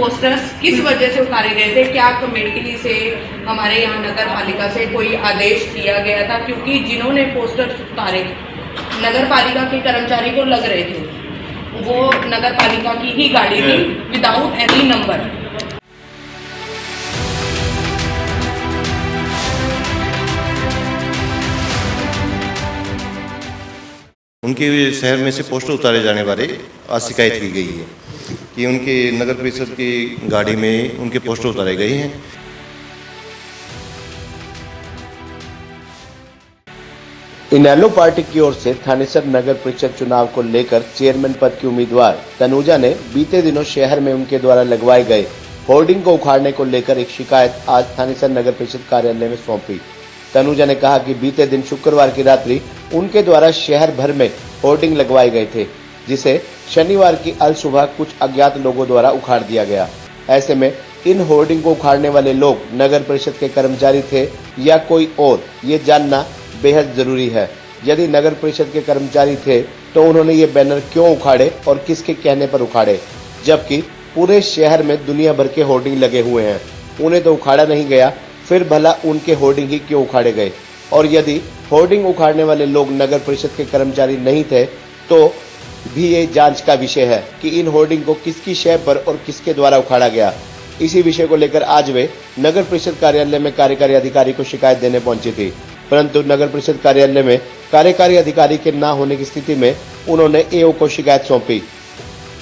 Posters किस वजह से उतारे गए थे? क्या कमेटी से, हमारे यहाँ नगर पालिका से कोई आदेश दिया गया था? क्योंकि जिन्होंने पोस्टर्स उतारे नगर पालिका के कर्मचारी को लग रहे थे, वो नगर पालिका की ही गाड़ी थी विदाउट एनी नंबर। उनके शहर में से पोस्टर उतारे जाने बारे आज शिकायत की गई है कि उनके नगर परिषद की गाड़ी में उनके पोस्टर उतारे गए हैं। इनेलो पार्टी की ओर से थानेसर नगर परिषद चुनाव को लेकर चेयरमैन पद की उम्मीदवार तनुजा ने बीते दिनों शहर में उनके द्वारा लगवाए गए होर्डिंग को उखाड़ने को लेकर एक शिकायत आज थानेसर नगर परिषद कार्यालय में सौंपी। तनुजा ने कहा कि बीते दिन शुक्रवार की रात्रि उनके द्वारा शहर भर में होर्डिंग लगवाए गए थे, जिसे शनिवार की अल सुबह कुछ अज्ञात लोगों द्वारा उखाड़ दिया गया। ऐसे में इन होर्डिंग को उखाड़ने वाले लोग नगर परिषद के कर्मचारी थे या कोई और, ये जानना बेहद जरूरी है। यदि नगर परिषद के कर्मचारी थे तो उन्होंने ये बैनर क्यों उखाड़े और किसके कहने पर उखाड़े, जबकि पूरे शहर में दुनिया भर के होर्डिंग लगे हुए हैं। उन्हें तो उखाड़ा नहीं गया, फिर भला उनके होर्डिंग ही क्यों उखाड़े गए? और यदि होर्डिंग उखाड़ने वाले लोग नगर परिषद के कर्मचारी नहीं थे तो भी ये जांच का विषय है कि इन होर्डिंग को किसकी शय पर और किसके द्वारा उखाड़ा गया। इसी विषय को लेकर आज वे नगर परिषद कार्यालय में कार्यकारी अधिकारी को शिकायत देने पहुंची थी, परंतु नगर परिषद कार्यालय में कार्यकारी अधिकारी के न होने की स्थिति में उन्होंने एओ को शिकायत सौंपी।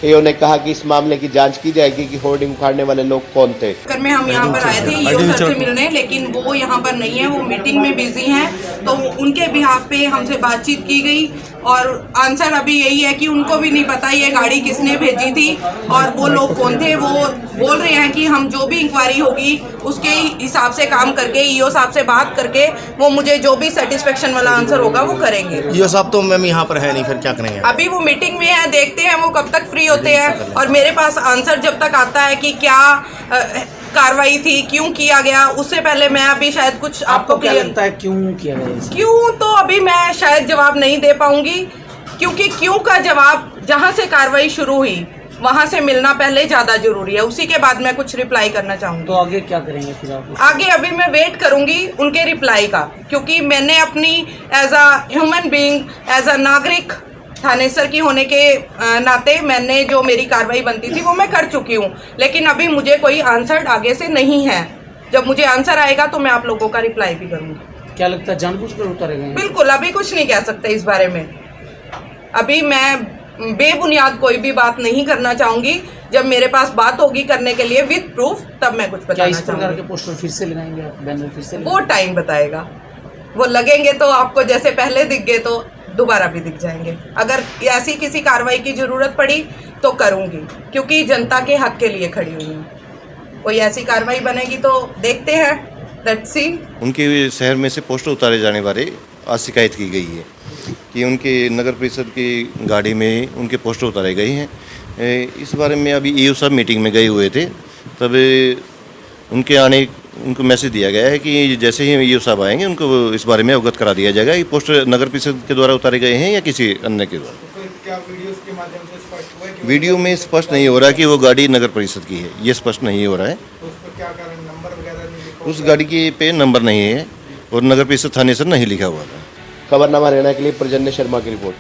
एओ ने कहा कि इस मामले की जांच की जाएगी कि होर्डिंग उखाड़ने वाले लोग कौन थे। में हम यहाँ पर आए थे ईओ सर से मिलने, लेकिन वो यहाँ पर नहीं है, वो मीटिंग में बिजी हैं, तो उनके बिहाफ पे हमसे बातचीत की गई और आंसर अभी यही है कि उनको भी नहीं पता ये गाड़ी किसने भेजी थी और वो लोग कौन थे। वो बोल रहे हैं कि हम जो भी इंक्वायरी होगी उसके हिसाब से काम करके ईओ साहब से बात करके वो मुझे जो भी सेटिस्फेक्शन वाला आंसर होगा वो करेंगे। ईओ साहब तो मैम यहाँ पर है नहीं, फिर क्या करेंगे? अभी वो मीटिंग में है, देखते हैं वो कब तक फ्री होते हैं और मेरे पास आंसर जब तक आता है कि क्या कार्रवाई थी, क्यों किया गया, उससे पहले मैं अभी शायद कुछ आपको क्या लगता है क्यों किया गया? क्यों तो अभी मैं शायद जवाब नहीं दे पाऊंगी, क्योंकि क्यों का जवाब जहां से कार्रवाई शुरू हुई वहां से मिलना पहले ज्यादा जरूरी है, उसी के बाद मैं कुछ रिप्लाई करना चाहूंगी। तो आगे क्या करेंगे फिर आप? आगे अभी मैं वेट करूंगी उनके रिप्लाई का, क्योंकि मैंने अपनी as a human being, as a नागरिक थानेसर की होने के नाते मैंने जो मेरी कार्रवाई बनती थी वो मैं कर चुकी हूँ, लेकिन अभी मुझे कोई आंसर आगे से नहीं है। जब मुझे आंसर आएगा तो मैं आप लोगों का रिप्लाई भी करूँगी। क्या लगता है जानबूझकर उतारे गए? बिल्कुल, अभी कुछ नहीं कह सकते इस बारे में। अभी मैं बेबुनियाद कोई भी बात नहीं करना चाहूंगी। जब मेरे पास बात होगी करने के लिए विद प्रूफ, तब मैं कुछ बताना चाहूंगी। इस प्रकार के पोस्टर फिर से लगाएंगे आप, बैनर फिर से? वो टाइम बताएगा। वो लगेंगे तो आपको जैसे पहले दिख गए तो दोबारा भी दिख जाएंगे। अगर ऐसी किसी कार्रवाई की जरूरत पड़ी तो करूंगी, क्योंकि जनता के हक के लिए खड़ी हुई हूँ। कोई ऐसी कार्रवाई बनेगी तो देखते हैं, लेट्स सी। उनके शहर में से पोस्टर उतारे जाने बारे आज शिकायत की गई है कि उनके नगर परिषद की गाड़ी में उनके पोस्टर उतारे गए हैं। इस बारे में अभी ईओ साहब मीटिंग में गए हुए थे, तब उनको मैसेज दिया गया है कि जैसे ही ईओ साहब आएंगे उनको इस बारे में अवगत करा दिया जाएगा कि पोस्टर नगर परिषद के द्वारा उतारे गए हैं या किसी अन्य के द्वारा। क्या वीडियोस के माध्यम से स्पष्ट हुआ कि वीडियो में स्पष्ट नहीं हो रहा कि वो गाड़ी नगर परिषद की है, ये स्पष्ट नहीं हो रहा है। तो उस पर क्या कारण, नंबर वगैरह नहीं लिखा? उस गाड़ी के पे नंबर नहीं है और नगर परिषद थानेसर नहीं लिखा हुआ था। खबरनामा हरियाणा के लिए प्रजन्य शर्मा की रिपोर्ट।